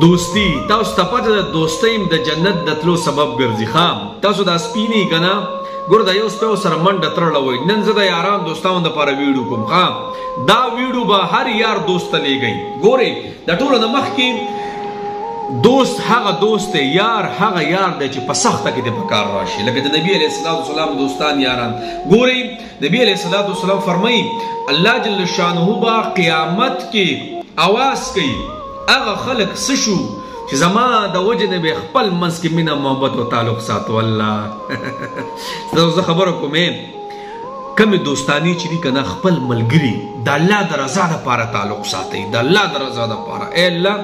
دوستی تاسو ته پته ده دوستۍ د جنت د تلو سبب ګرځي. ښه تاسو دا سپینی کنه ګور دا یو سپیو سره منډه تړله وای. نن زه د یاران دوستانو دپاره ویډیو کوم. ښه دا ویډیو به هر یار دوست ته لیږئ. ګورئ د ټولو نه مخکې دوست هغه دوست دی، یار هغه یار دی چې په سخته کې د په کار راشي. لکه د نبي علیه السلام دوستان یاران ګورئ نبي علیه السلام فرمایي الله جل شانه به قیامت کې اواز کوي هغه خلک څه شو چې زما د وجې نه به خپل منځ کې مینه محبت او تعلق ساتو. الله زه خبره کومې کمې دوستانې چې دي که نه خپل ملګري د الله د رضا دپاره تعلق ساتئ، د الله د رضا دپاره. ای الله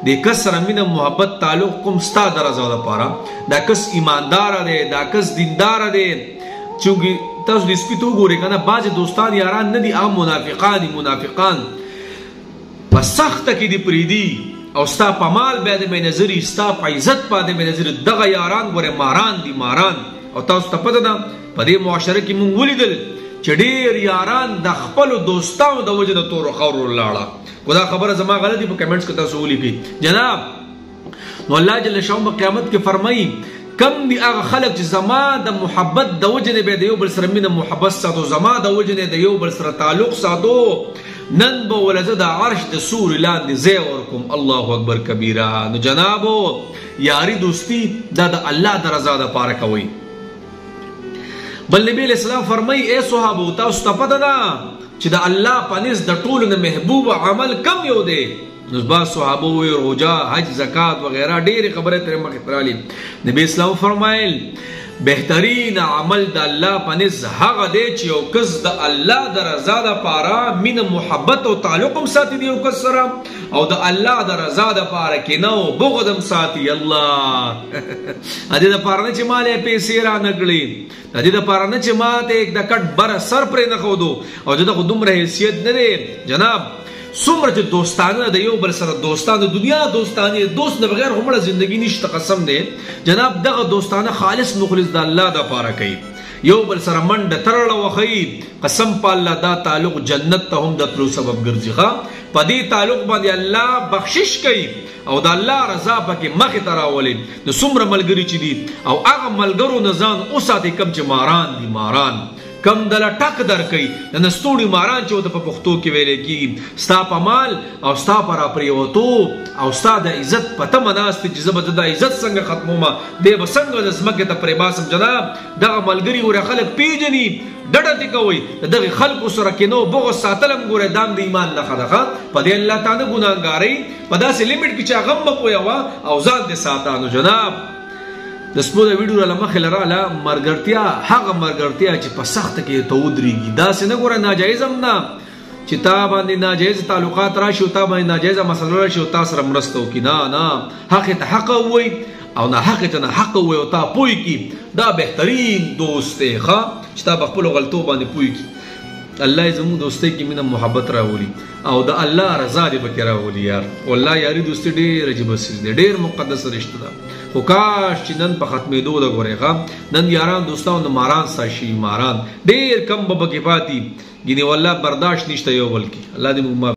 د کس سره مینه محبت تعلق کوم ستا د رضا دپاره. دا کس ایمانداره دی، دا کس دینداره دی. چونکې تاسو د سپي ته وګورئ که نه بعضې دوستان یاران نه دي، هغه منافقان دي. منافقان په سخته کې دي پرېږدي او ستا په مال بیا د بېنظري، ستا په عزت باندې بېنظري. دغه یاران ګورئ ماران دي ماران. او تاسو ته پته ده په دې معاشره کې مونږ ولیدل چې ډېر یاران د خپلو دوستانو د وجې د تورو خاورو لاړه. خو دا خبره زما غلطي په کمنټس کې تاسو ولیکئ جناب. نو الله جل شانه په قیامت کې فرمایي کم دي هغه خلک چې زما د محبت د وجې نه به د یو بل سره مینه محبت ساتو، زما د وجې نه د یو بل سره تعلق ساتو. نن به ولزه د عرش د سوري لاندې ځای ورکوم. الله اکبر کبیره. نو جنابو یاري دوستي دا د الله د رضا دپاره کوئ. بل نبی علیہ السلام فرمایي ای صحابو تاسو ته پته ده چې د الله په نزد د ټولو نه محبوب عمل کم یو دی. نو بعض صحابه وایي روژه، حج، زکات وغیره ډېرې خبرې ترې مخکې رالي. نبی اسلام فرمایل بهترین عمل د الله په نزد هغه دی چې یو کس د الله د رضا دپاره مینه محبت او تعلق هم ساتي د یو کس سره او د الله د رضا دپاره کینه او بغض هم ساتي. الله د دې دپاره نه چې ما له پیسې رانه کړي، د دې دپاره نه چې ما ته یک د کټ بره سر پرې نه ښودو او دغه خو دومره حیثیت نه دی جناب. څومره چې دوستانه د یو بل سره دوستان د دنیا دوستانې دوست نه بغیر خو مړه زندګي نشته قسم دی جناب. دغه دوستانه خالص مخلص د الله دپاره کوي، یو بل سره منډه ترړه وښیي. قسم په الله دا تعلق جنت ته هم د تلو سبب ګرځي. ښه په دې تعلق باندې الله بخشش کوي او د الله رضا پکې مخې ته راولي. د څومره ملګري چې دي او هغه ملګرو نه ځان وساتئ کم چې ماران دي ماران، کم دله ټک درکوي. د نستوړي ماران چې ورته په پښتو کې ویلی کېږي ستا په مال او ستا په راپرېوتو او ستا د عزت په تمه ناست چې زه به د عزت څنګه ختمومه، دی به څنګه د ځمکې ته پرې باسم. جناب دغه ملګري ګوره خلک پیژني، ډډه دې کوئ. د دغې خلکو سره کینو بغض ساتل هم ګوره دا هم د ایمان نښه ده. په دې الله تعالی ګناهګارۍ په داسې لیمټ کې چې هغه هم مه پوهوه او ځان دې ساته. نو جناب د سپو د ویډیو له مخې لراله مرګرتیا هغه مرګرتیا چې په سخته کې ته ودرېږي. داسې نه ګوره ناجایز هم نه چې تا باندې ناجایز تعلقات راشي او تا باندې ناجایزه مسله راشي او تا سره مرسته وکړي. نه حق ته حق ووایي او نه حق ته نه حق ووایي او تا پوه کړي. دا بهترین دوست دی چې تا په خپلو غلطو باندې پوه کړي. الله زموږ دوستۍ کې مینه محبت راولي او د الله رضا دې پکې راولي. یار والله یاري دوستي ډېر عجیبه څیز دی، ډېر مقدس رشته ده. خو کاش چې نن په ختمېدو ده. ګورئ نن یاران دوستان د ماران سا شي ماران ډېر کم به پکې پاتې ګینې والله برداشت نشته یو بل کې. الله دې موږ